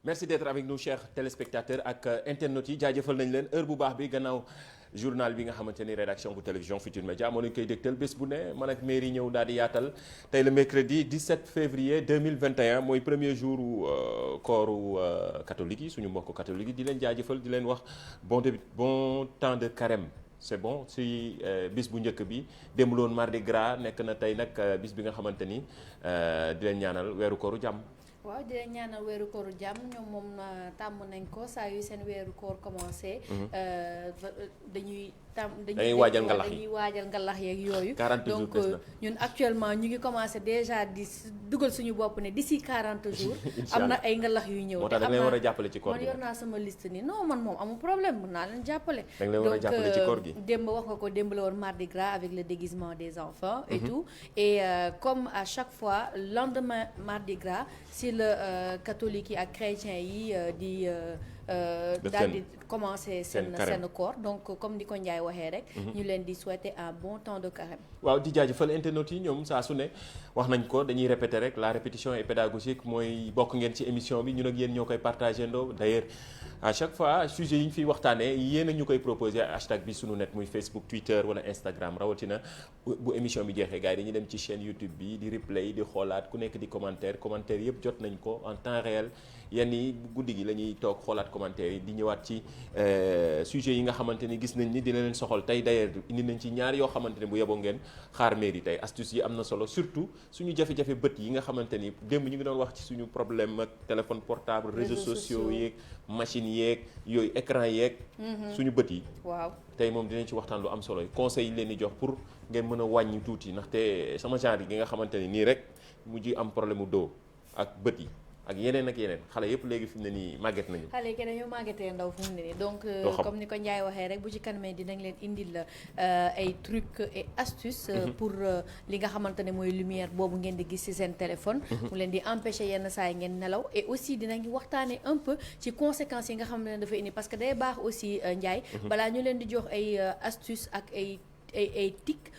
merci d'être avec nous chers téléspectateurs ak internautes yi jaajëfal nañ leen heure bu baax bi gannaaw journal bi nga xamante ni rédaction bu télévision Futurs Médias moo leen koy dégtal bés bu ne man ak mairie ñëw daal di yaatal tey le mercredi 17 février 2021 mooy premier jour kooru catholique yi suñu mbokk catholique yi di leen jaajëfal di leen wax bon temps de carême. c'est bon si bis bu njëkk bi démb loon mardi gras nekk na tey nag bis bi nga xamante ni di leen ñaanal weeru kooru jàmm. waaw di leen ñaanal weeru kooru jàmm ñoom moom tàmm nañ ko saa yu seen weeru koor commencé. dañuy waajal ngalax yi dañuy waajal ngalax yeeg yooyu. 40 jours donc ñun actuellement ñu ngi commencé déjà di dugal suñu bopp ne d'ici 40 jours. am na ay ngalax yuy ñëw. moo tax da nga leen war a jàppale ci koor gi man yor naa sama liste ni non man moom amul problème mën naa leen jàppale. da nga leen war a jàppale ci koor gi démb wax nga ko démb la woon mardi gras avec le déguisement des enfants. et tout et comme à chaque fois lendemain mardi gras si le catholique yi ak chrétien yi di. daal di commencer seen koor donc comme ni ko Ndiaye waxee rek. ñu leen di souhaiter un bon temps de carême. waaw di jaajëfal internautes yi ñoom saa su ne wax nañ ko dañuy répéter rek la répétition est pédagogique mooy bokk ngeen ci émission bi ñun ak yéen ñoo koy partagé ndoo d'ailleurs à chaque fois sujet yi ñu fiy waxtaanee yéen a ñu koy proposé hashtag bi sunu net muy Facebook Twitter wala Instagram rawatina bu émission bi jeexee gars yi dañuy dem ci chaîne YouTube bi di replay di xoolaat ku nekk di commentaire yëpp jot nañ ko en temps réel. yenn yi guddi gi la ñuy toog xoolaat commentaire yi di ñëwaat ci sujet yi nga xamante ni gis nañ ni dina leen soxal tey d'ailleurs indi nañ ci ñaar yoo xamante ne bu yeboo ngeen xaar mairie tey astuce yi am na solo surtout suñu jafe-jafe bët yi nga xamante ni démb ñu ngi doon wax ci suñu problème ak téléphone portable réseaux sociaux yeeg machine yeeg yooyu écran yeeg suñu bët yi waaw tey moom dinañ ci waxtaan lu am solo yi conseil yi leen di jox pour ngeen mën a wàññi tuuti ndaxte sama genre yi nga xamante ni nii rek mujj am problème mu doo ak bët yi ak yeneen xale yëpp léegi fi mu ne nii màgget nañu. xale yi dañoo màggetee ndaw fu mu ne nii donc comme ni ko Ndiaye waxee rek bu ci kanamee dinañ leen indil ay trucs et astuces. pour li nga xamante ne mooy lumière boobu ngeen di gis ci seen téléphone. mu leen di empêcher yenn saa yi ngeen nelaw et aussi dinañ waxtaanee un peu ci conséquences yi nga xam ne dafa indi parce que day baax aussi Ndiaye. balaa ñu leen di jox ay astuces ak ay tic.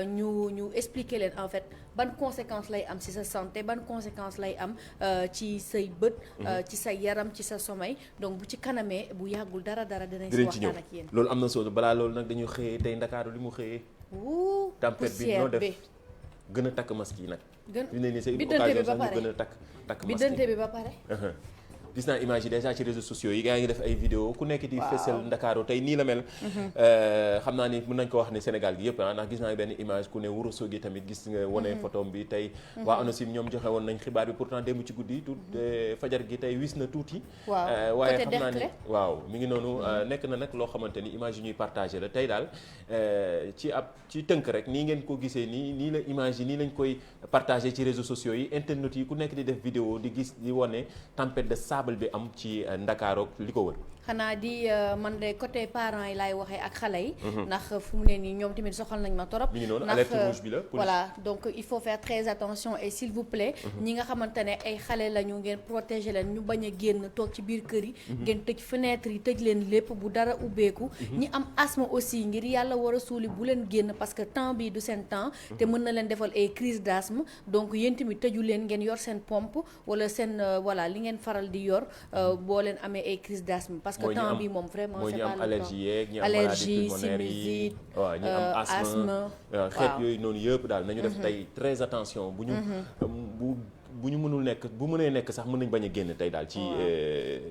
ñu expliquer leen en fait. ban conséquence lay am ci sa santé ban conséquence lay am ci say bët ci sa yaram ci sa sommeil donc bu ci kanamee bu yàggul dara dinañ ci waxtaan ak yéen loolu am na solo balaa loolu nag dañu xëyee tey Ndakaaru li mu xëyee tempête bi noo def gën a takk masque yi nag fi ne nii c'est une occasion sax ñu gën a takk masque yi biddante bi ba pare gis naa image yi déjà ci réseaux sociaux yi gaa ngi def ay vidéo ku nekk di fësal Ndakaaru tey nii la mel xam naa ni mën nañ ko wax ne Sénégal gi yëpp ndax gis naa benn image ku ne Ourossogui tamit gis nga wane photo bi tey waa ANACIM ñoom joxe woon nañ xibaar bi pourtant démb ci guddi fajar gi tey wis na tuuti waaye xam naa ni waaw mi ngi noonu nekk na nag loo xamante ni image yi ñuy partagé la tey daal ci tënk rek nii ngeen ko gisee nii la image yi nii lañ koy partagé ci réseaux sociaux yi internet yi ku nekk di def vidéo di gis di wane tempête de sable bi am ci Ndakaaru li ko wër xanaa di man de côté parents yi laay waxee ak xale yi ndax fu mu ne nii ñoom tamit soxal nañ ma torop mi ngi noonu alerte rouge bi la voilà donc il faut faire très attention et s'il vous plaît ñi nga xamante ne ay xale lañu ngeen protéger leen ñu bañ a génn toog ci biir kër yi ngeen tëj fenêtre yi tëj leen lépp bu dara ubbeeku ñi am asthme aussi ngir yàlla war a suuli bu leen génn parce que temps bi du seen temps te mën na leen defal ay crise d'asthme donc yéen tamit tëju leen ngeen yor seen pompe wala seen voilà li ngeen faral di yor boo leen amee ay crise d'asthme parce que temps bi moom vraiment c'est pas le temps allergie sinusite waaw ñi am asthme xeet yooyu noonu yëpp daal nañu def tey très attention bu ñu mënul nekk bu mënee nekk sax mën nañ bañ a génn tey daal ci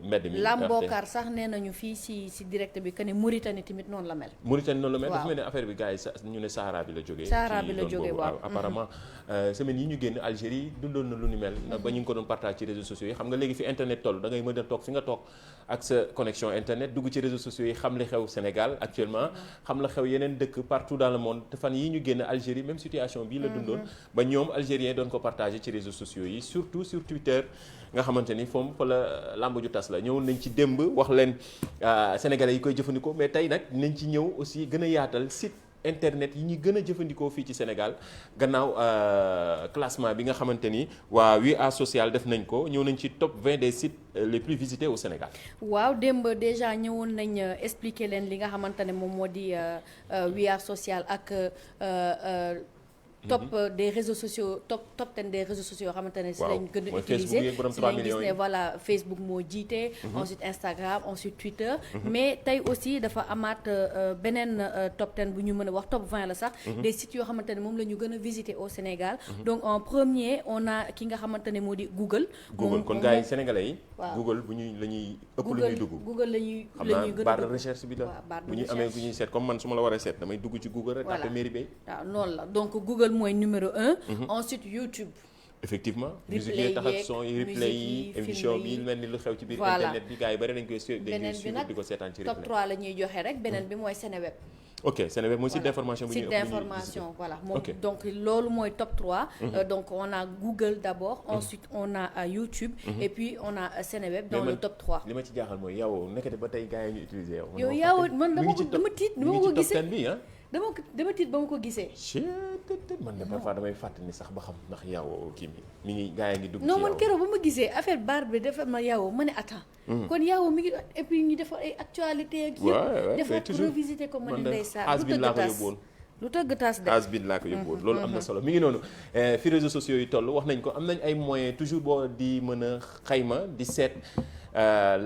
mbedd mi Lambocar sax nee nañu fii si direct bi que ne Mauritanie tamit noonu la mel dafa mel ne affaire bi gars yi ñu ne Sahara bi la jógee waaw apparemment semaine yi ñu génn Algérie dundoon na lu ni mel ndax ba ñu ngi ko doon partage ci réseaux sociaux yi xam nga léegi fi internet toll da ngay mën a toog fi nga toog ak sa connexion internet dugg ci réseaux sociaux yi xam li xew Sénégal actuellement xam la xew yeneen dëkk partout dans le monde te fan yi ñu génn Algérie même situation bii la dundoon ba ñoom algériens doon ko partager ci réseaux sociaux yi surtout sur Twitter nga xamante ni foom fa la lamb ju tas la ñëwoon nañ ci démb wax leen sénégalais yi koy jëfandikoo mais tey nag nañ ci ñëw aussi gën a yaatal site internet yi ñuy gën a jëfandikoo fii ci Sénégal gannaaw classement bi nga xamante ni waa 8A social def nañ ko ñëw nañ ci top 20 des sites les plus visités au Sénégal. waaw démb déjà ñëwoon nañ expliquer leen li nga xamante ne moom moo di 8A social ak top des réseaux sociaux top 10 des réseaux sociaux yoo xamante ne si lañ gën a utiliser si lañ gis ne voilà Facebook moo jiite ensuite Instagram ensuite Twitter mais tey aussi dafa amaat beneen top 10 bu ñu mën a wax top 20 la sax des sites yoo xamante ne moom la ñu gën a visiter au Sénégal donc en premier on a ki nga xamante ne moo di Google kon gars yi sénégalais yi Google bu ñuy la ñuy ëpp lu ñuy dugg Google la ñuy gën a barre de recherche bi la bu ñuy amee bu ñuy seet comme man su ma la waree seet damay dugg ci Google rek tapé Merry Beye waaw noonu la donc Google mooy numéro 1 ensuite YouTube effectivement musique yi tax ak son yi replay yi émission bi mel ni lu xew ci biir internet bi gars yi bari dañ koy suivre di ko seetaan ci replay top 3 la ñuy joxe rek beneen bi mooy Seneweb ok Seneweb mooy site d'information bu ñuy site d'information voilà moom donc loolu mooy top 3 donc on a Google d'abord ensuite on a YouTube et puis on a Seneweb dans le top 3 li ma ci jaaxal mooy yow nekkati ba tey gars yi ñu utiliser yow man dama tiit dama ko gisee bi dama tiit ba ma ko gisee. man de parfois damay fàttali ni sax ba xam ndax yow kii mi ngi gaa yi ngi dugg ci non man keroog ba ma gisee affaire barre bi dafa ma yow ma ne attends. kon yow mi ngi et puis ñu defar ay actualité ak yëpp. defar pour revisiter ko ma ne ndeysaan lu tëgg tas de asbin laa ko yóbbuwoon loolu am na solo mi ngi noonu fi réseaux sociaux yi toll wax nañ ko am nañ ay moyens toujours boo di mën a xayma di seet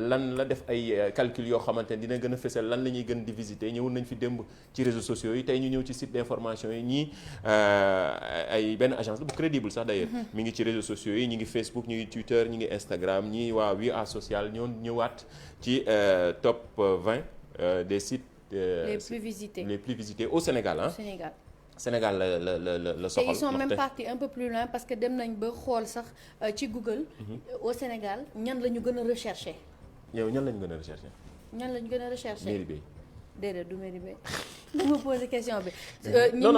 lan la def ay calcul yoo xamante ne dina gën a fësal lan la ñuy gën di visiter ñëwoon nañ fi démb ci réseaux sociaux yi tey ñu ñëw ci site d'information yi ñii ay benn agence la bu crédible sax d'ailleurs mi ngi ci réseaux sociaux yi ñi ngi Facebook ñu ngi Twitter ñu ngi Instagram ñii waa WA social ñoon ñëwaat ci top 20 des sites les plus visités au Sénégal ah. Sénégal la soxal. te ils sont même partis un peu plus loin parce que dem nañ ba xool sax ci Google. au Sénégal ñan la ñu gën a recherché. yow ñan la ñu gën a recherché. ñan la ñu gën a recherché. Merry Beye. déedéet du Merry Beye da nga posé question bi. non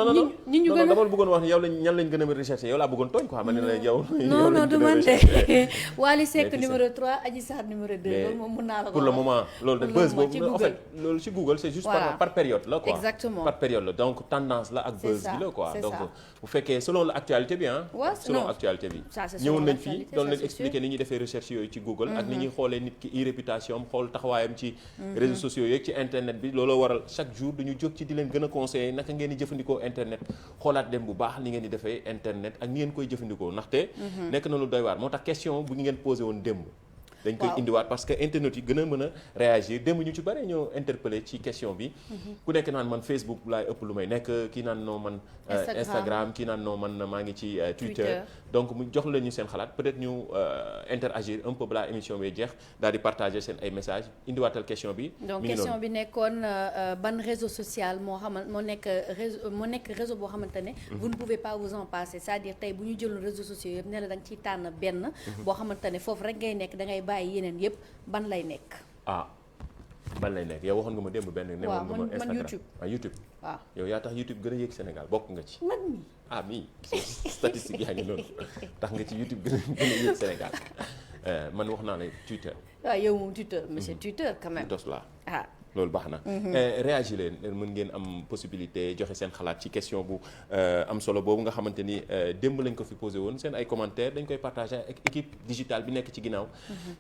ñi ñu gën a dama bëggoon wax ne yow ñan lañ gën a recherché yow laa bëggoon tooñ quoi xam ne la yow. non du man de Wally Seck numéro 3 Adji Sarr numéro 2 loolu moom mën naa la ko pour le moment loolu de buzz boobu en fait loolu ci Google c'est juste par période la quoi. exactement par période la donc tendance la ak buzz bi la quoi donc bu fekkee selon l'actualité bi ah. selon actualité bi. ñëwoon nañ fii doon leen expliquer ni ñuy defee recherche yooyu ci Google ak ni ñuy xoolee nit ki e-réputation am xool taxawaayam ci réseaux sociaux yeeg ci internet bi looloo waral chaque jour duñu jóg ci di leen gën a conseiller naka ngeen di jëfandikoo internet xoolaat dem bu baax ni ngeen di defee internet ak ni ngeen koy jëfandikoo ndaxte nekk na lu doy waar moo tax question bu ngeen posé woon démb dañ koy indiwaat parce que internet yi gën a mën a réagir démb ñu ci bari ñoo interpellé ci question bi ku nekk naan man Facebook laay ëpp lu may nekk kii naan noo man Instagram kii naan noo man maa ngi ci Twitter donc mu jox leen ñu seen xalaat peut-être ñu interagir un peu balaa émission bi jeex daal di partager seen ay messages indiwaatal question bi donc question bi nekkoon ban réseau social moo nekk réseau boo xamante ne vous ne pouvez pas vous en passer c'est-à-dire tey bu ñu jëloon réseaux sociaux yëpp ne la da nga ciy tànn benn boo xamante ne foofu rek ngay nekk da ngay bàyyi yeneen yëpp ban lay nekk. ban lay nekk yow waxoon nga ma démb benn. ne woon nga ma Instagram man YouTube. YouTube. waaw yow yaa tax YouTube gën a yéeg Sénégal bokk nga ci. man mi mii statistique yaa ngi noonu tax nga ci YouTube gën a yéeg Sénégal man wax naa ne Twitter. waaw yow moom Twitter monsieur Twitter quand même. tos la loolu baax na. réagir leen mën ngeen am possibilité joxe seen xalaat ci question bu am solo boobu nga xamante ni démb lañ ko fi posé woon seen ay commentaires dañ koy partagé ak équipe digitale bi nekk ci ginnaaw.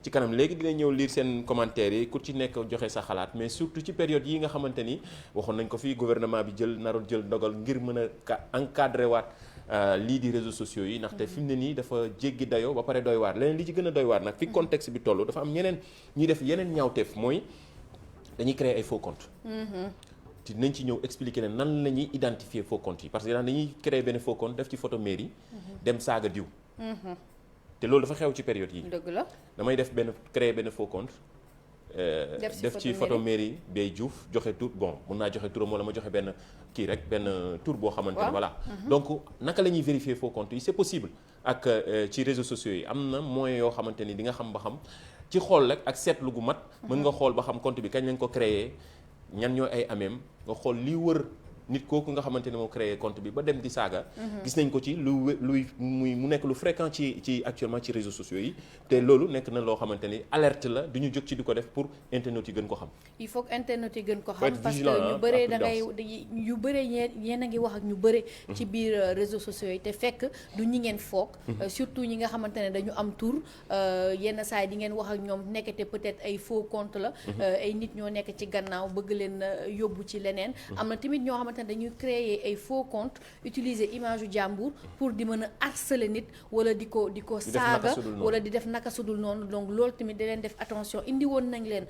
ci kanam léegi dina ñëw lire seen commentaires yi ku ci nekk joxe sa xalaat mais surtout ci période yi nga xamante ni waxoon nañ ko fi gouvernement bi naroon jël ndogal ngir mën a encadré waat. lii di réseaux sociaux yi ndaxte fi mu ne nii dafa jéggi dayoo ba pare doy waar leneen li ci gën a doy waar nag fi contexte bi toll dafa am ñeneen ñuy def yeneen ñaawteef mooy dañuy créer ay faux comptes. te dinañ ci ñëw expliquer ne nan la ñuy identifier faux comptes yi parce que dañuy créer benn faux compte def ci photo mairie. dem saaga diw. te loolu dafa xew ci période yi. dëgg la damay créer benn faux compte. def ci photo mairie Beye Diouf joxe tur bon mun naa joxe turam wala ma joxe benn kii rek benn tur boo xamante ne voilà donc naka la ñuy vérifier faux compte yi c'est possible ak ci réseaux sociaux yi am na moyens yoo xamante ni di nga xam ba xam ci xool rek ak seetlu gu mat mën nga xool ba xam compte bi kañ lañ ko créer ñan ñooy ay ameem nga xool li wër nit kooku nga xamante ne moo créé compte bi ba dem di saaga. gis nañ ko ci mu nekk lu fréquent ci actuellement ci réseaux sociaux yi te loolu nekk na loo xamante ni alerte la du ñu jóg ci di ko def pour internet yi gën ko xam. il faut que internet yi gën ko xam parce que ñu bëree da ngay yu bëree yéen a ngi wax ak ñu bëri. ci biir réseaux sociaux yi te fekk du ñi ngeen foog. surtout ñi nga xamante ne dañu am tour yenn saa yi di ngeen wax ak ñoom nekkate peut-être ay faux compte la. ay nit ñoo nekk ci gannaaw bëgg leen yóbbu ci leneen. am na tamit ñoo xamante xamante ne dañuy créer ay faux compte utiliser image yu jàmbur pour di mën a harceler nit wala di ko saaga wala di def naka sudul noonu. donc loolu tamit da leen def attention indi woon nañ leen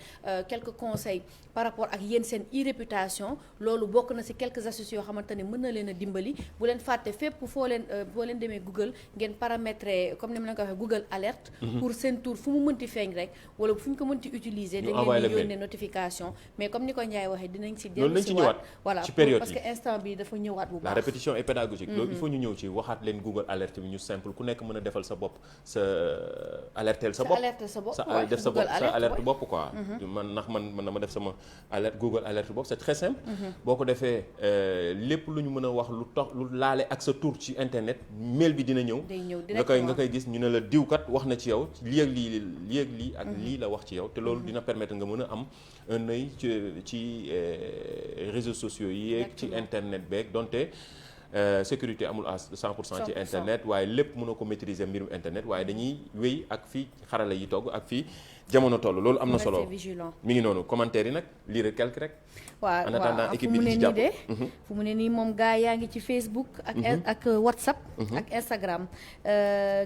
quelques conseils par rapport ak yéen seen e-réputation. loolu bokk na ci quelques astuces yoo xamante ne mën na leen a dimbali. bu leen fàtte fépp foo leen demee Google ngeen paramétrer comme ni ma leen ko waxee Google alerte pour seen tour fu mu mënti feeñ rek wala fu ñu ko mënti utiliser dañ leen di yónnee notification. mais comme ni ko Ndiaye waxee dinañ ci dellu si waat voilà parce que instant bi dafa ñëwaat bu baax. la répétition est pédagogique. loolu il faut ñu ñëw ci waxaat leen Google alerte bi ñu simple ku nekk mën a defal sa bopp sa alerteel sa bopp def sa bopp sa alerte bopp quoi. man na ma def sama alerte Google alerte bopp c'est très simple. boo ko defee lépp lu ñu mën a wax lu laale ak sa tour ci internet mail bi dina ñëw nga koy gis ñu ne la diwkat wax na ci yow lii ak lii ak lii la wax ci yow te loolu dina permettre nga mën a am un œil ci réseaux sociaux yi ak ci internet beeg donte sécurité amul à 100% ci internet waaye lépp mën a ko maîtriser mbirum internet waaye dañuy wéy ak fii xarala yi togg ak fii jamono toll loolu am na solo mi ngi noonu commentaire yi nag lire quelque rek. waaw en attendant équipe bi ci jàpp fu mu ne nii moom gaa yaa ngi ci Facebook ak WhatsApp ak Instagram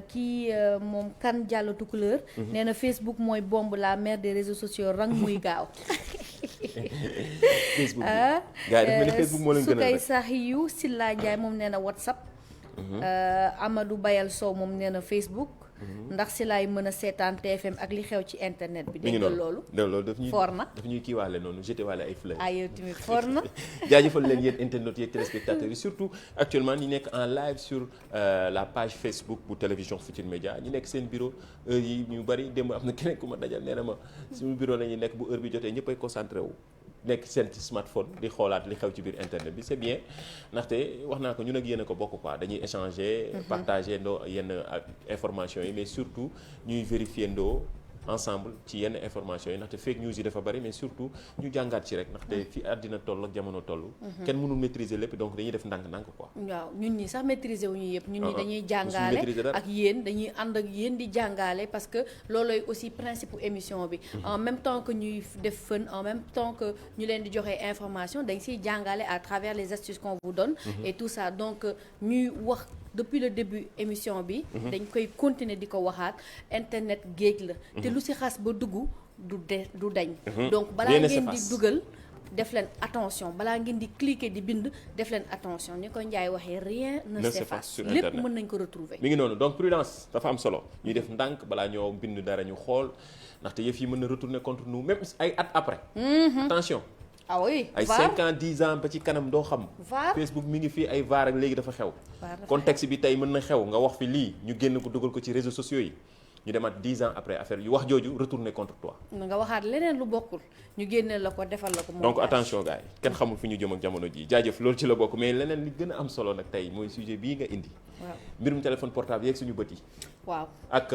kii moom kan Diallo Tukuleur nee na Facebook mooy bombe la mère des réseaux sociaux rang muy gaaw. Facebook gaa yi dafa mel ni Facebook moo leen gën a Sukay Sahiyu Silla Ndiaye moom nee na WhatsApp. Amadou Bayal Sow moom nee na Facebook. ndax si laay mën a seetaan TFM ak li xew ci internet bi. dégg nga loolu daf ñuy for na daf ñuy kiiwaale noonu jeté waale ay fleurs. yow tamit for na. jaajëfal leen yéen internautes yeeg téléspectateurs yi surtout actuellement ñi nekk en live sur la page Facebook bu télévision Futurs Médias ñi nekk seen bureau heure yi ñu bari démb am na keneen ku ma dajal nee na ma suñu bureau la ñuy nekk bu heure bi jotee ñëppay concentré wu. nekk seen ci smartphone di xoolaat li xew ci biir internet bi c'est bien ndaxte wax naa ko ñun ak yéen a ko bokk quoi dañuy échanger partager ndoo yenn information yi mais surtout ñuy vérifier ndoo ensemble ci yenn information yi ndaxte fake news yi dafa bari mais surtout ñu jàngaat ci rek ndaxte fi àddina toll ak jamono toll kenn mënul maîtriser lépp donc dañuy def ndànk-ndànk quoi. waaw ñun ñi sax maîtriser wuñu yëpp ñun ñi dañuy jàngaale ak yéen dañuy ànd ak yéen di jàngaale parce que loolooy aussi principe émission bi en même temps que ñuy def fun en même temps que ñu leen di joxe information dañ siy jàngaale à travers les astuces qu'on vous donne et tout ça donc ñuy wax depuis le début émission bi dañ koy continuer di ko waxaat internet géej la te lu si xas ba dugg du dañ donc balaa ngeen di dugal def leen attention balaa ngeen di cliquer di bind def leen attention ni ko Ndiaye waxee rien ne s'efface lépp mën nañ ko retrouver mi ngi noonu donc prudence dafa am solo ñuy def ndànk balaa ñoo bind dara ñu xool ndaxte yëf yi mën na retourner contre nous même ay at après attention ah oui ay 5 ans 10 ans ba ci kanam doo xam Facebook mi ngi fii ay VAR ak léegi dafa xew contexte bi tey mën na xew nga wax fi lii ñu génn ko dugal ko ci réseaux sociaux yi ñu demaat 10 ans après affaire yu wax jooju retourner contre toi nga waxaat leneen lu bokkul ñu génne la ko defal la ko moom donc attention gars yi kenn xamul fi ñu jëm ak jamono ji jaajëf loolu ci la bokk mais leneen li gën a am solo nag tey mooy sujet bii nga indi waaw mbirum téléphone portable yeeg suñu bët yi waaw ak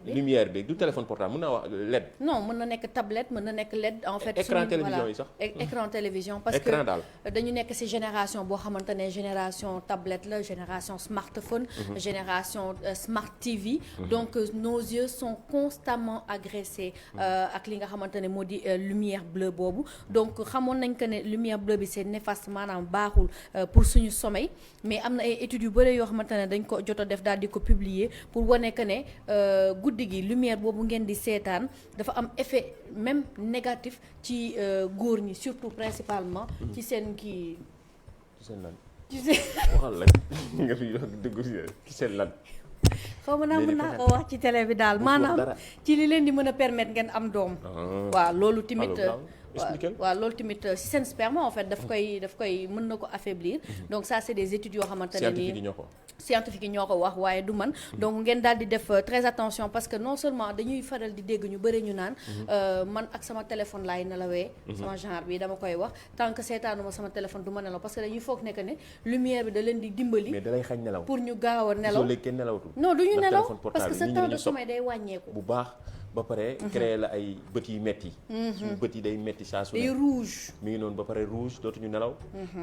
lumière bi du téléphone portable mën naa wax LED non mën na nekk tablette mën na nekk LED en fait écran télévision yi sax écran télévision parce que dañu nekk ci génération boo xamante ne génération tablette la génération smartphone génération smart TV donc nos yeux sont constamment agressés ak li nga xamante ne moo di lumière bleue boobu donc xamoon nañ que ne lumière bleue bi c'est néfaste maanaam baaxul pour suñu sommeil mais am na ay études yu bëri yoo xamante ne dañ ko jot a def daal di ko publier pour wane que ne guddi gi lumière boobu ngeen di seetaan dafa am effet même négatif ci góor ñi surtout principalement ci seen kii ci seen lan ci seen waxal la nga fi dugg ci seen lan xaw ma naa mën naa ko wax ci télé bi daal maanaam ci li leen di mën a permettre ngeen am doom waaw loolu tamit waaw loolu tamit si seen sperme en fait daf koy mën na ko affaiblir donc ça c'est des études yoo xamante ne nii scientifique yi ñoo ko wax waaye du man donc ngeen daal di def très attention parce que non seulement dañuy faral di dégg ñu bëri ñu naan man ak sama téléphone laay nelawee sama genre bi dama koy wax tant que seetaanuma sama téléphone du ma nelaw parce que dañuy foog ne que ne lumière bi da leen di dimbali mais da lay xañ nelaw pour ñu gaaw a nelaw kenn nelawatu non du ñu nelaw parce que sa temps de sommeil day wàññeeku bu baax ba pare créé la ay bët yi metti suñu bët yi day metti saa su ne day rouge mi ngi noonu ba pare rouge dootuñu nelaw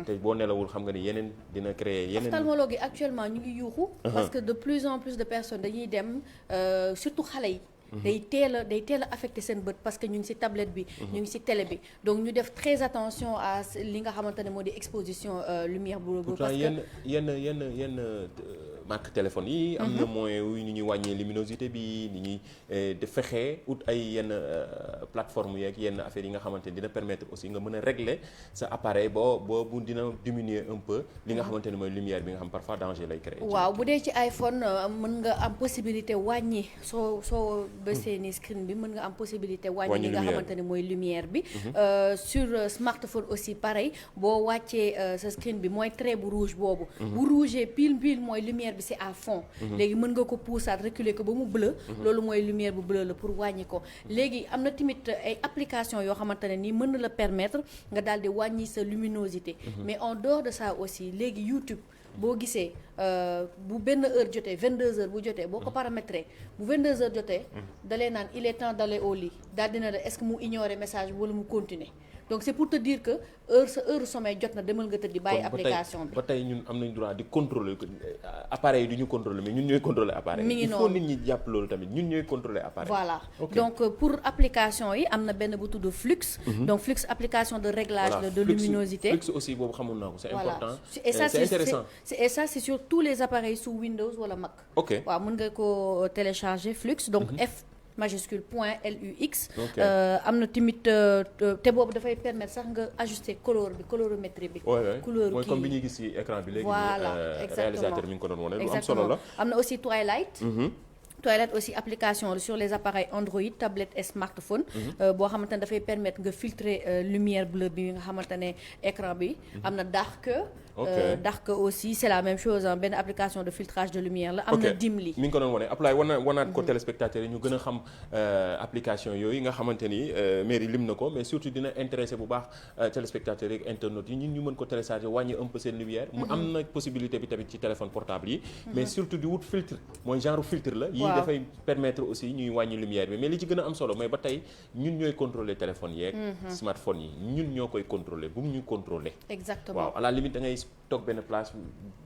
te boo nelawul xam nga ni yeneen dina créer yeneen ophtalmologue yi actuellement ñu ngi yuuxu parce que de plus en plus de personnes dañuy dem surtout xale yi day teel a affecté seen bët parce que ñu ngi ci tablette bi ñu ngi ci télé bi donc ñu def très attention à li nga xamante ne moo di exposition lumière bu pourtant yenn marque téléphone yi am na moyen wu ñu ñuy wàññee luminosité bi ni ñuy de fexe ut ay yenn plateforme yeeg yenn affaires yi nga xamante ni dina permettre aussi nga mën a régler sa appareil bu dina diminuer un peu li nga xamante ni mooy lumière bi nga xam parfois danger lay créer. waaw bu dee ci iPhone mën nga am possibilité wàññi soo bësee ni screen bi mën nga am possibilité wàññi li nga xamante ni mooy lumière bi sur smartphone aussi pareil boo wàccee sa screen bi mooy trait bu rouge boobu bu rouge pile mooy lumière bi c'est à fond léegi mën nga ko poussaat reculer ko ba mu bleu loolu mooy lumière bu bleu la pour wàññi ko léegi am na tamit ay application yoo xamante ne nii mën na la permettre nga daal di wàññi sa luminosité mais en dehors de ça aussi léegi YouTube boo gisee bu benn heure jotee 22h bu jotee boo ko paramétré bu 22h jotee dalee naan il est temps d'aller au lit daal dina la est-ce que mu ignorer message bi wala mu continuer donc c'est pour te dire que heure sommeil jot na demal nga tëddi bàyyi application bi. ba tey ñun am nañ droit di contrôler appareil yi du ñu contrôler mais ñun ñooy contrôler appareil. mi ngi il faut nit ñi jàpp loolu tamit ñun ñooy contrôler appareil. voilà donc pour application yi am na benn bu tudd Flux. donc Flux application de réglage de luminosité. Flux aussi boobu xamoon naa ko c'est important. et ça c'est intéressant. et ça c'est sur tous les appareils sous Windows wala Mac. ok waaw mën nga ko télécharger Flux donc F. majuscule point LUX. am na tamit te boobu dafay permettre sax nga ajuster colorimétrie bi. couleur mooy comme bi ñuy gis ci écran bi léegi. voilà exactement réalisateur mi ngi ko doon wane lu am solo la. am na aussi Twilight. Twilight aussi application sur les appareils Android tablettes et smartphone. boo xamante ne dafay permettre nga filtrer lumière bleue bi nga xamante ne écran bi. am na Dark. Dark aussi c'est la même chose benn application de filtrage de lumière la. am na Dimly mi ngi ko doon wane apply wanaat ko téléspectateurs yi ñu gën a xam application yooyu nga xamante ni mairie lim na ko mais surtout dina intéressé bu baax téléspectateurs yi ak internautes yi ñun ñu mën ko télécharger wàññi un peu seen lumière. mu am na possibilité bi tamit ci téléphone portable yi. mais surtout di wut filtre mooy genre filtre la. yii dafay permettre aussi ñuy wàññi lumière bi mais li ci gën a am solo mooy ba tey ñun ñooy contrôler téléphone yeeg. smartphone yi ñun ñoo koy contrôler bu mu ñu contrôler. exactement waaw à la limite da ngay toog benn place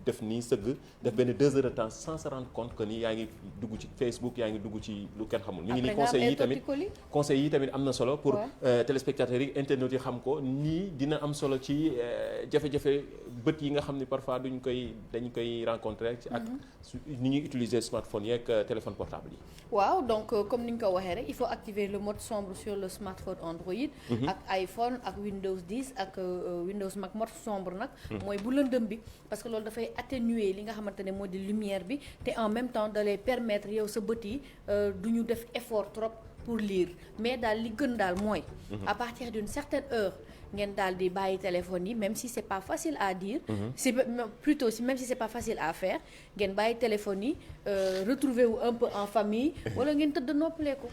def nii sëgg def benn 2 heures de temps sans se rendre compte que ni yaa ngi dugg ci Facebook yaa ngi dugg ci lu kenn xamul. mi ngi ni conseils yi tamit am na solo pour téléspectateurs yi internautes yi xam ko nii dina am solo ci jafe-jafe bët yi nga xam ni parfois dañ koy rencontrer ci ak ni ñuy utiliser smartphone yeeg téléphone portable yi. waaw donc comme ni ñu ko waxee rek il faut activer le mode sombre sur le smartphone Android. ak iPhone ak Windows 10 ak Windows Mac mode sombre nag. mooy bu lëndëm bi parce que loolu dafay atténuer li nga xamante ne moo di lumière bi te en même temps da lay permettre yow sa bët yi du ñu def effort trop pour lire mais daal li gën daal mooy. à partir d'une certaine heure. ngeen daal di bàyyi téléphone yi même si c'est pas facile à dire. même si c'est pas facile à faire ngeen bàyyi téléphone yi retrouver wu un peu en famille. wala ngeen tëdd noppaleeku.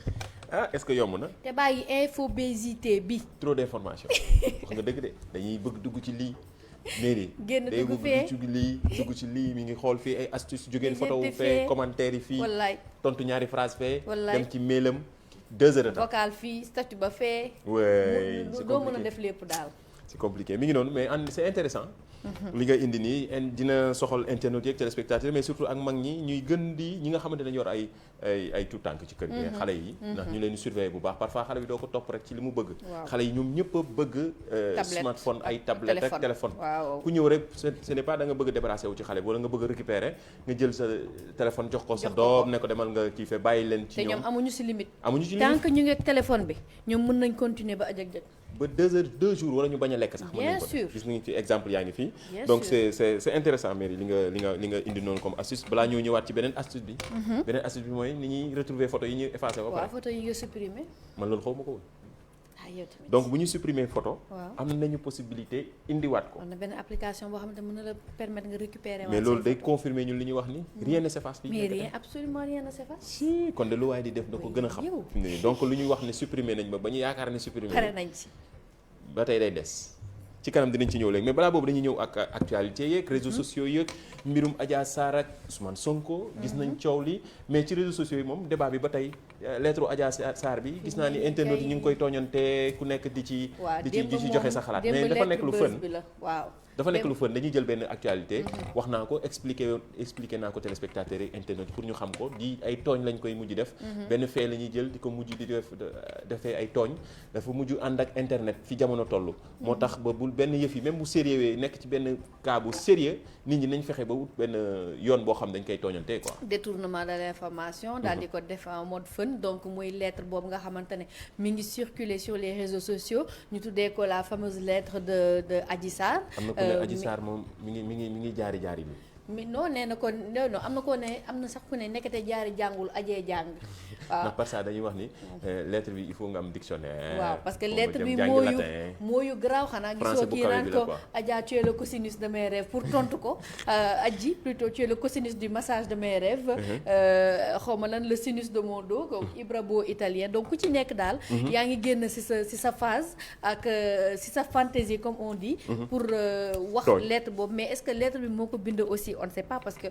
est-ce que yomb na. te bàyyi infobésité bi. trop d'information wax nga dëgg de dañuy bëgg dugg ci lii. mairie génn dugg fee dugg ci lii mi ngi xool fii ay astuces jógeen photo wu fee commentaire yi fii. wallaay tontu ñaari phrase fee. wallaay dem ci mailam 2 heures de temps. vocal fii statut ba fee. c'est compliqué doo mën a def lépp daal. c'est compliqué mi ngi noonu mais c'est intéressant li nga indi nii dina soxal internautes yeeg téléspectateurs mais surtout ak mag ñi ñuy gën di ñi nga xamante ne dañu yor ay tout tànk ci kër gi xale yi ndax ñu leen di surveiller bu baax parfois xale bi doo ko topp rek ci li mu bëgg xale yi ñoom ñëpp a bëgg smartphone ay tablette ak téléphone ku ñëw rek ce n'est pas da nga bëgg débarrasser wu ci xale bi wala nga bëgg récupérer nga jël sa téléphone jox ko sa doom ne ko demal nga kii fee bàyyi leen ci ñoom te ñoom amuñu ci limite tant que ñu ngi ak téléphone bi ñoom mën nañ continuer ba ajak-jak ba 2 jours wala ñu bañ a lekk sax. bien sûr gis nañu ci exemple yaa ngi fii. donc c'est intéressant Merry li nga indi noonu comme astuce balaa ñoo ñëwaat ci beneen astuce bi. beneen astuce bi mooy ni ñuy retrouver photo yi ñuy effacer ba pare. waaw photo yi nga supprimer. man loolu xaw ma ko woon. yow tamit donc bu ñu supprimer photo. am nañu possibilité indiwaat ko. am na benn application boo xamante mën na la permettre nga récupérer. mais loolu day confirmer ñun li ñuy wax ni. rien ne s'efface fii. mais rien absolument rien ne s'efface. si kon de lu waaye di def na ko gën a xam. donc lu ñuy wax ne supprimer nañ ba ñu yaakaar ne supprimer. pare nañ ci. ba tey day des ci kanam dinañ ci ñëw léegi mais balaa boobu dañuy ñëw ak actualité yeeg réseaux sociaux yeeg mbirum Adja Sarr ak Ousmane Sonko. gis nañ coow li mais ci réseaux sociaux yi moom débat bi ba tey lettre Adja Sarr bi gis naa ni internautes yi ñu ngi koy tooñante ku nekk di ci joxe sa xalaat mais dafa nekk lu fën waaw dafa nekk lu fën dañuy jël benn actualité wax naa ko expliqué naa ko téléspectateurs yi internet pour ñu xam ko di ay tooñ lañ koy mujj def benn fee la ñuy jël di ko mujj di defee ay tooñ dafa mujj ànd ak internet fi jamono toll moo tax ba bu benn yëf yi même bu sérieux nekk ci benn cas bu sérieux nit ñi nañ fexe ba wut benn yoon boo xam dañ koy tooñantee quoi. détournement de l'information daal di ko def en mode fun donc muy lettre boobu nga xamante ne mi ngi circuler sur les réseaux sociaux ñu tuddee ko la fameuse lettre de Adji Sarr. am na ku ne Adji Sarr moom mi ngi jaari bi. non nee na ko non am na ko ne am na sax ku ne nekkate jaari jàngul ajee jàng. waaw ndax par ça dañuy wax ni lettre bi il faut nga am dictionnaire. waaw parce que lettre bi mooyu garaaw xanaa gisoo kii naan ko Adja tu es le cosinus de mes rêves pour tontu ko Adji plutôt tu es le cosinus du massage de mes rêves. xaw ma lan le sinus de mon dos comme Ibra Bo italien donc ku ci nekk daal. yaa ngi génn si sa phase ak si sa fantaisie comme on dit. pour wax lettre boobu mais est-ce que lettre bi moo ko bind aussi on ne sait pas parce que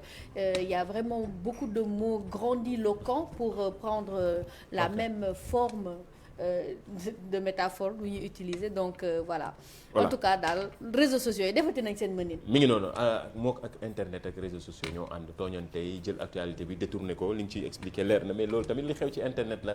il y a vraiment beaucoup de mots grandiloquents pour prendre la même forme de métaphore bu ñuy utiliser donc voilà. en tout cas daal réseaux sociaux yi defati nañ seen mënin. mi ngi noonu mook ak internet ak réseaux sociaux ñoo ànd tooñante yi jël actualité bi détourné ko li nga ciy expliqué leer na mais loolu tamit li xew ci internet la.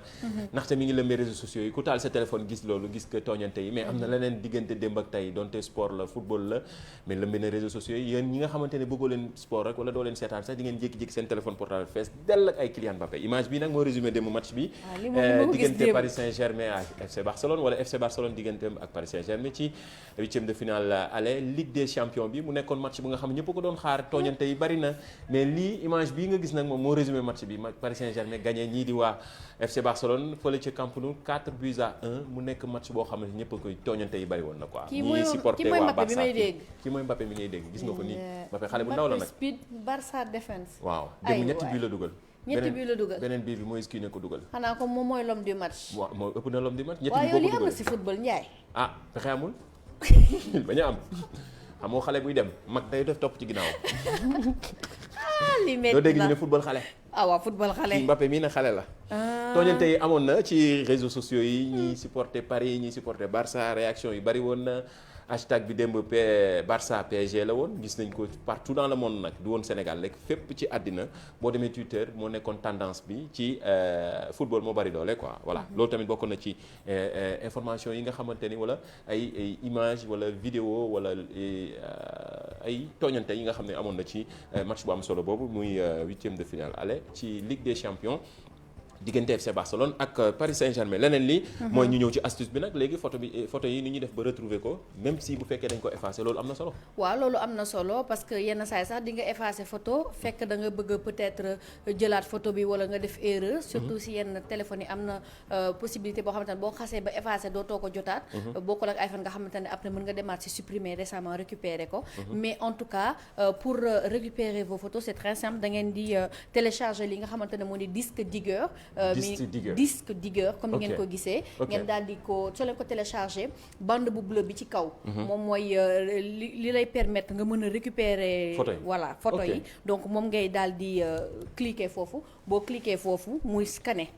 ndaxte mi ngi lëmbee réseaux sociaux yi ku taal sa téléphone gis loolu gis que tooñante yi mais am na leneen diggante démb ak tey donte sport la football la mais lëmbee na réseaux sociaux yi yéen ñi nga xamante ne bëggoo leen sport rek wala doo leen seetaan sax di ngeen jékki-jékki seen téléphone portable fees dell ak ay Kylian Mbappé image bi nag moo résumé démb match bi diggante Paris Saint-Germain ak FC Barcelone wala FC Barcelone digganteem ak Paris Saint-Germain ci huitième de finale aller Ligue des champions bi mu nekkoon match bu nga xam ne ñëpp ko doon xaar tooñante yi bari na mais lii image bii nga gis nag moom moo résumé match bi Paris Saint-Germain gagné ñii di waa FC Barcelone fële ci Camp Nou 4-1 mu nekk match boo xam ne ñëpp koy tooñante yi bari woon na quoi. ñii supporté waa Barça kii mooy Mbappé mi ngay dégg gis nga ko nii Mbappé xale bu ndaw la nag speed Barça defense. waaw dem ñetti bii la dugal. ñetti bii la dugal beneen bii bi mooy kii ne ko dugal. xanaa ko moom mooy l'homme du match. waaw moo ëpp na l'homme du match. ñetti waaw bi yow boo li ko amul dugal si football Ndiaye. ah pexe amul bañ a am xamoo xale buy dem mag day def topp ci ginnaaw. li métti doo dégg ñu ne football xale. waaw football xale. kii Mbappé mii na xale la. tooñante yi amoon na ci réseaux sociaux yi ñi supporté Paris ñi supporté Barça réaction yi bari woon na. hashtag bi démb Barça PSG la woon gis nañ ko partout dans le monde nag du woon Sénégal rek fépp ci àddina boo demee Twitter moo nekkoon tendance bi ci football moo bari doole quoi voilà loolu tamit bokk na ci information yi nga xamante ni wala ay image wala vidéo wala ay tooñante yi nga xam ne amoon na ci match bu am solo boobu muy huitième de finale aller ci Ligue des champions diggante FC Barcelone ak Paris Saint-Germain leneen li mooy ñu ñëw ci astuce bi nag léegi photo yi ni ñuy def ba retrouver ko même si bu fekkee dañ ko effacer loolu am na solo. waaw loolu am na solo parce que yenn saa yi sax di nga effacer photo fekk da nga bëgg peut-être jëlaat photo bi wala nga def erreur. surtout si yenn téléphones yi am na possibilité boo xamante ne boo xasee ba effacer dootoo ko jotaat. bokkul ak iPhone nga xamante ne après mën nga demaat si supprimer récemment récupérer ko. mais en tout cas pour récupérer vos photos c'est très simple da ngeen di télécharger li nga xamante ne moo di disque digger. disque digger comme ngeen ko gisee ngeen daal di ko soo leen ko télécharger bande bu bleu bi ci kaw moom mooy li lay permettre nga mën a récupérer voilà photo yi donc moom ngay daal di cliquer foofu boo cliquer foofu muy scanner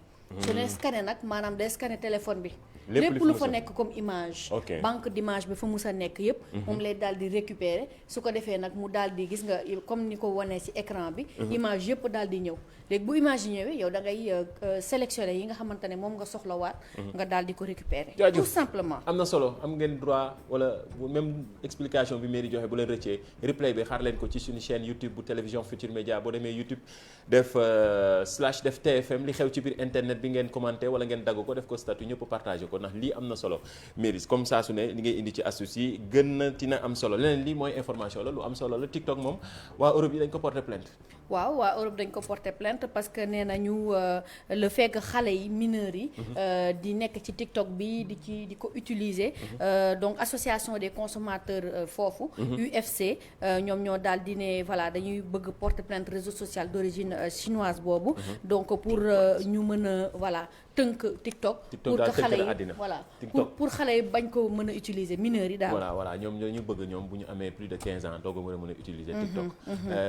su ne scanner nag maanaam day scanner téléphone bi lépp lu fa nekk comme image banque d'image bi fa mus a nekk yëpp moom lay daal di récupérer su ko defee nag mu daal di gis nga comme ni ko wanee ci écran bi image yëpp daal di ñëw léegi bu image yi ñëwee yow da ngay sélectionner yi nga xamante ne moom nga soxlawaat nga daal di ko récupérer tout simplement am na solo am ngeen droit wala même explication bi mairie joxe bu leen rëccee replay bi xaar leen ko ci suñu chaîne YouTube bu télévision Futur Média boo demee YouTube def / def TFM li xew ci biir internet bi ngeen commenté wala ngeen dagg ko def ko statut ñëpp partagé ko ndax lii am na solo Méris comme ça su ne li ngay indi ci astuce yi gën na tina am solo leneen lii mooy information la lu am solo la TikTok moom waa Europe yi dañ ko porter plainte waaw waa Europe dañ ko porter plainte parce que nee nañu le fait que xale yi mineurs yi di nekk ci TikTok bi di ko utiliser donc association des consommateurs foofu UFC ñoom ñoo daal di ne voilà dañuy bëgg porter plainte réseau social d'origine chinoise boobu donc pour ñu mën a voilà tënk TikTok pour que xale yi voilà pour xale yi bañ ko mën a utiliser mineurs yi daal voilà ñoom ñoo ñu bëgg ñoom bu ñu amee plus de 15 ans doog a mën a utiliser TikTok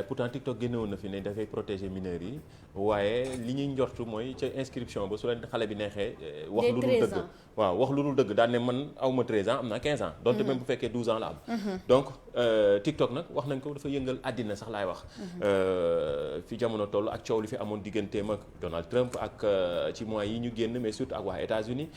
pourtant TikTok génnewoon na fi ne dafay protéger mineurs yi waaye li ñuy njortu mooy ca inscription ba su leen xale bi neexee wax lu dul dëgg waaw wax lu dul dëgg daan ne man awma 13 ans am naa 15 ans donte même bu fekkee 12 ans la am donc TikTok nag wax nañ ko dafa yëngal àddina sax laay wax fi jamono toll ak coow li fi amoon digganteem ak Donald Trump ak ci mois yi ñu génn mais surtout ak waa États-Unis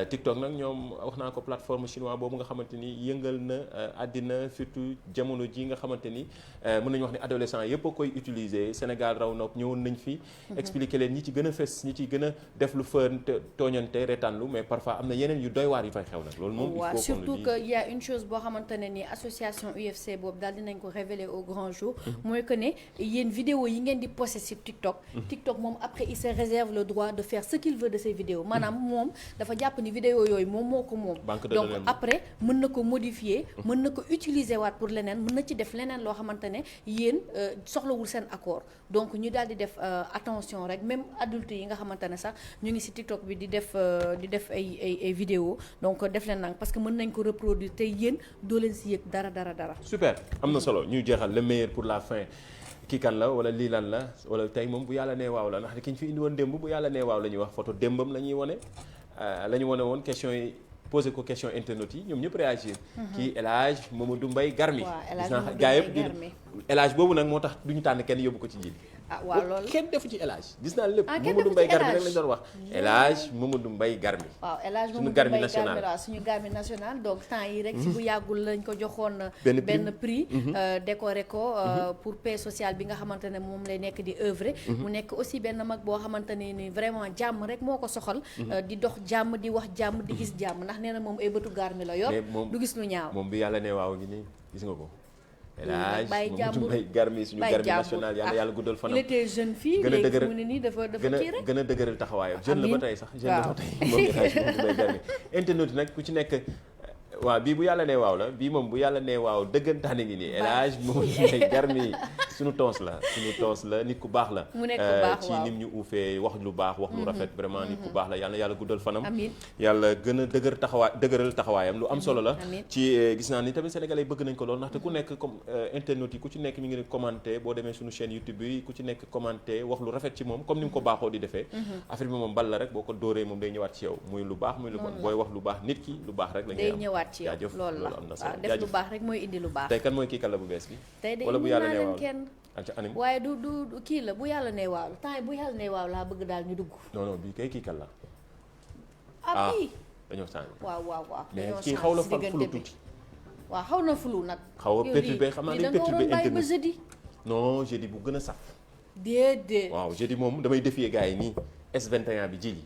TikTok nag ñoom wax naa ko plateforme chinois boobu nga xamante ni yëngal na àddina surtout jamono ji nga xamante ni mën nañu wax ni adolescent yëpp a koy utiliser Sénégal raw na ñëwoon nañ fi expliquer leen ñi ci gën a fës ñi ci gën a def lu fën tooñante reetaanlu mais parfois am na yeneen yu doy waar yu fay xew nag loolu moom waaw surtout que il y a une chose boo xamante ne ni association UFC boobu daal dinañ ko révéler au grand jour mooy que ne yéen vidéo yi ngeen di poster sur TikTok TikTok moom après il se réserve le droit de faire ce qu'il veut de ces vidéos maanaam moom dafa jàpp ni vidéo yooyu moom moo ko moom donc après mën na ko modifier mën na ko utiliser waat pour leneen mën na ci def leneen loo xamante ne yéen soxlawul seen accord donc ñu daal di def attention rek même adulte yi nga xamante ne sax ñu ngi ci TikTok bi di def ay vidéo donc def leen nag parce que mën nañ ko reproduire te yéen doo leen ci yëg dara. super am na solo ñu jeexal le meilleur pour la fin kii kan la wala lii lan la wala tey moom bu yàlla nee waaw la ndax ki ñu fi indi woon démb bu yàlla nee waaw la ñuy wax photo démbam la ñuy wane la ñu wane woon question yi posé ko question internet yi ñoom ñëpp réagir kii El Hadj Mamadou Mbaye Garmi gis naa gaa yëpp di El Hadj boobu nag moo tax duñu tànn kenn yóbbu ko ci jiil waaw loolu kenn defu ci El Hadj gis naa lépp Mamadou Mbaye Garmi rek lañ doon wax El Hadj Mamadou Mbaye Garmi waaw El Hadj suñu Mamadou Garmi Mbaye national waaw suñu Garmi national donc temps yi rek si bu yàggul lañ ko joxoon benn prix décoré ko pour paix sociale bi nga xamante ne moom lay nekk di œuvrer mu nekk aussi benn mag boo xamante ne ni vraiment jàmm rek moo ko soxal di dox jàmm di wax jàmm di gis jàmm ndax nee na moom ay bëtu Garmi la yor du gis lu ñaaw moom bi yàlla ne waaw ngi nii gis nga ko El Hadj bàyyi jàmbur Mamadou Mbaye Garmi suñu Garmi national yàlla guddal fanam. il était jeune fille léegi mu ne nii dafa kii rek gën a dëgëral taxawaayam jeune la ba tey sax jeune la ba tey moom El Hadj Mamadou Mbaye Garmi internet nag ku ci nekk waaw bii bu yàlla nee waaw la bii moom bu yàlla nee waaw dëggantaane ngi nii El Hadj Mamadou Mbaye Garmi suñu tons la nit ku baax la mu nekk ku baax ci nim ñu uufee wax lu baax wax lu rafet vraiment nit ku baax la yàlla guddal fanam amiin yàlla gën a dëgëral taxawaayam lu am solo la ci gis naa ni tamit sénégalais yi bëgg nañ ko lool ndaxte ku nekk comme internet yi ku ci nekk mi ngi commenté boo demee suñu chaîne YouTube bi ku ci nekk commenté wax lu rafet ci moom comme ni mu ko baaxoo di defee affaire bi moom bal la rek boo ko dóoree moom day ñëwaat ci yow muy lu baax muy lu bon booy wax lu baax nit ki lu baax rek la ñuy am ci yow loolu la am na solo def lu baax rek mooy indi lu baax tey kan mooy kii kan la bu bees bi tey de wala bu yàlla nee waaw kenn anim waaye du kii la bu yàlla nee waaw temps bu yàlla nee waaw laa bëgg daal ñu dugg non bii kay kii kan la bii dañoo sànni waaw mais kii xaw la fulu tuuti waaw xaw na fulu nag xaw a perturbé xam naa day perturbé internet ba jeudi non jeudi bu gën a saf déedéet waaw jeudi moom damay défier gars yi nii S21 bi jili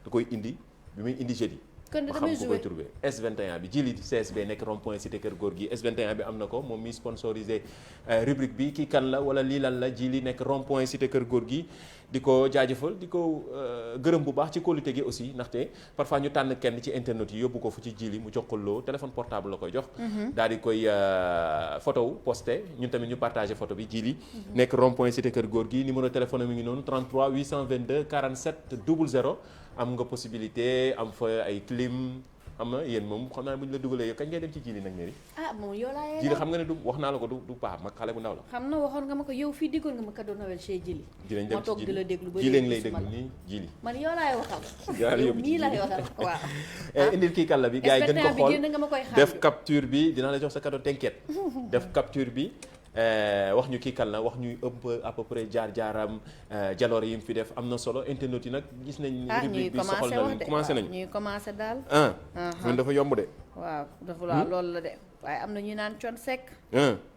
da koy indi bi muy indi jeudi kon damay xam ko koy trouvé S21 bi jili CSB nekk rond point cité kër góor gi S21 bi am na ko moom mi sponsorisé rubrique bi kii kan la wala lii lan la jili nekk rond point cité kër góor gi di ko jaajëfal di ko gërëm bu baax ci qualité gi aussi ndaxte parfois ñu tànn kenn ci internet yi yóbbu ko fu ci jili mu jox ko loo téléphone portable la koy jox daal di koy photo wu posté ñun tamit ñu partagé photo bi jili nekk rond point cité kër góor gi numéro téléphone mi ngi noonu 33 822 47 00 am nga possibilité am fa ay clim am na yéen moom xam naa bu ñu la dugalee yow kañ ngay dem ci jili nag mairie moom yow laa jili xam nga ne du wax naa la ko du paa mag xale bu ndaw la xam na waxoon nga ma ko yow fii diggoon nga ma cadeau Noël chez jili dinañ dem ma toog di la déglu ba jili lay déglu nii jili man yow laay waxal yow yow mii laay waxal waaw indil kii kan la bi gars yi gën ko xool nga ma koy xaar def capture bi dinaa la jox sa cadeau t'inquiète def capture bi wax ñu kii kan la wax ñu à peu près jaar-jaaram jaloor yi mu fi def am na solo internet yi nag gis nañ rubrique bi soxal na commencé nañu ñuy commencé daal mun dafa yomb de waaw dafa la loolu la de waaye am na ñu naan Thione Seck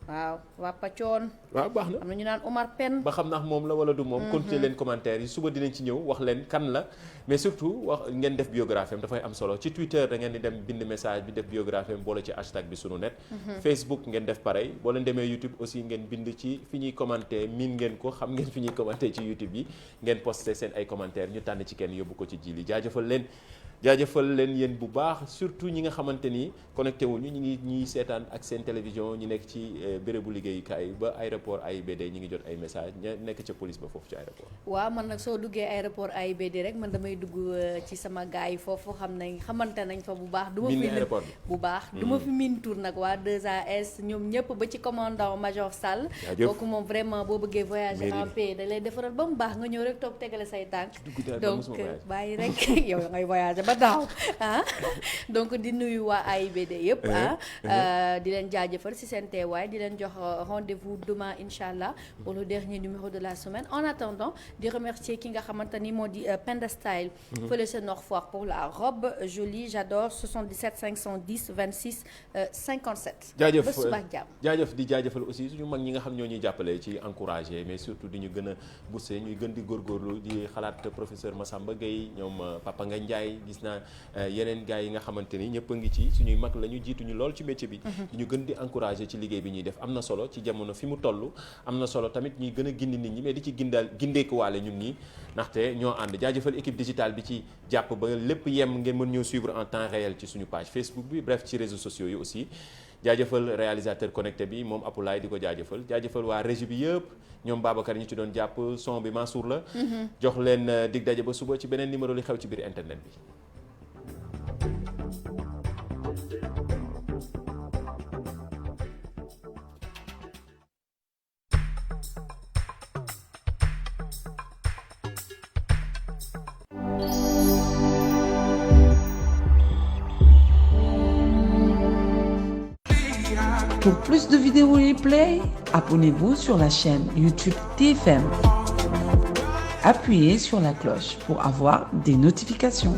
waaw Wappa Thione waaw baax na am na ñu naan Omar Pène ba xam ndax moom la wala du moom continuer leen commentaire yi suba dinañ ci ñëw wax leen kan la mais surtout wax ngeen def biographie am dafay am solo ci Twitter da ngeen di dem bind message bi def biographie am boole ci hashtag bi sunu net Facebook ngeen def pareil boo leen demee YouTube aussi ngeen bind ci fi ñuy commenter miin ngeen ko xam ngeen fi ñuy commenter ci YouTube yi ngeen posté seen ay commentaire ñu tànn ci kenn yóbbu ko ci jili jaajëfal leen yéen bu baax surtout ñi nga xamante ni connecté wuñu ñi ngi ñuy seetaan ak seen télévision ñi nekk ci bérébu liggéeyukaay ba aéroport AIBD ñi ngi jot ay message ña nekk ca police ba foofu ci aéroport waaw man nag soo duggee aéroport AIBD rek man damay dugg ci sama gars yi foofu xamante nañ fa bu baax du ma fi aéroport bu baax du ma fi miin tour nag waa 2AS ñoom ñëpp ba ci commandant major Sall kooku moom vraiment boo bëggee voyager en paix da lay defaral ba mu baax nga ñëw rek toog tegale say tànk donc bàyyi rek yow ngay voyager ba daaw donc di nuyu waa AIBD yëpp di leen jaajëfal ci seen teewaay di leen jox rendez-vous demain incha allah pour le dernier numéro de la semaine en attendant di remercier ki nga xamante ni moo di Penda Style fële sa Nord Foire pour la robe jolie j'adore 77 510 26 57 jaajëf ba suba ak jàmm jaajëf di jaajëfal aussi suñu mag ñi nga xam ñoo ñuy jàppale ci encourager mais surtout di ñu gën a bousser ñuy gën di góorgóorlu di xalaat professeur Massamba Gueye ñoom Papa Nga Ndiaye gis naa yeneen gars yi nga xamante ni ñëpp a ngi ci suñuy mag la ñu jiituñu lool ci métier bi di ñu gën di encourager ci liggéey bi ñuy def am na solo ci jamono fi mu toll am na solo tamit ñuy gën a gindi nit ñi mais di ci gindeekuwaale ñun ñi ndaxte ñoo ànd jaajëfal équipe digitale bi ci jàpp ba lépp yem ngeen mën ñoo suivre en temps réel ci suñu page Facebook bi bref ci réseaux sociaux yi aussi jaajëfal réalisateur connecté bi moom Apulaay di ko jaajëfal waa régie bi yëpp ñoom Babacar ñu ci doon jàpp son bi Mansour la jox leen dig daje ba suba ci beneen numéro li xew ci biir internet bi. Pour plus de vidéos replay, abonnez-vous sur la chaîne YouTube TFM. Appuyez sur la cloche pour avoir des notifications.